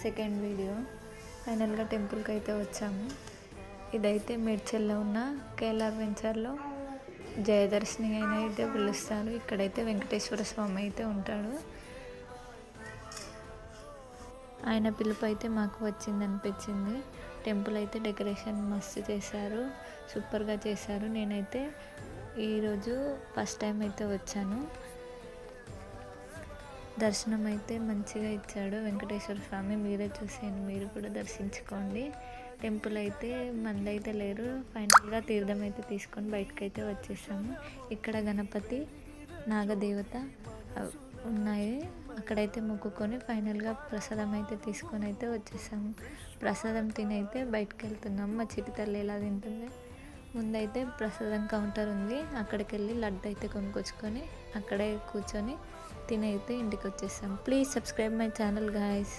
Second video. ఫైనల్గా టెంపుల్కి అయితే వచ్చాము. ఇదైతే మేడ్చల్లో ఉన్న కేఎల్ఆర్ వెంచర్లో జయదర్శిని అయినా అయితే పిలుస్తారు. ఇక్కడైతే వెంకటేశ్వర స్వామి అయితే ఉంటాడు. ఆయన పిలుపు అయితే మాకు వచ్చింది అనిపించింది. టెంపుల్ అయితే డెకరేషన్ మస్తు చేశారు, సూపర్గా చేశారు. నేనైతే ఈరోజు ఫస్ట్ టైం అయితే వచ్చాను. దర్శనం అయితే మంచిగా ఇచ్చాడు వెంకటేశ్వర స్వామి. మీరే చూసేయండి, మీరు కూడా దర్శించుకోండి. టెంపుల్ అయితే మందైతే లేరు. ఫైనల్గా తీర్థం అయితే తీసుకొని బయటకైతే వచ్చేసాము. ఇక్కడ గణపతి, నాగదేవత ఉన్నాయి. అక్కడైతే మొక్కుకొని ఫైనల్గా ప్రసాదం అయితే తీసుకొని అయితే వచ్చేసాము. ప్రసాదం తినైతే బయటకు వెళ్తున్నాము. మా చిట్టి తల్లి ఎలా తింటుంది. ముందైతే ప్రసాదం కౌంటర్ ఉంది, అక్కడికి వెళ్ళి లడ్డు అయితే కొనుక్కొచ్చుకొని అక్కడే కూర్చొని తినైతే ఇంటికి వచ్చేసాం. Please subscribe my channel guys.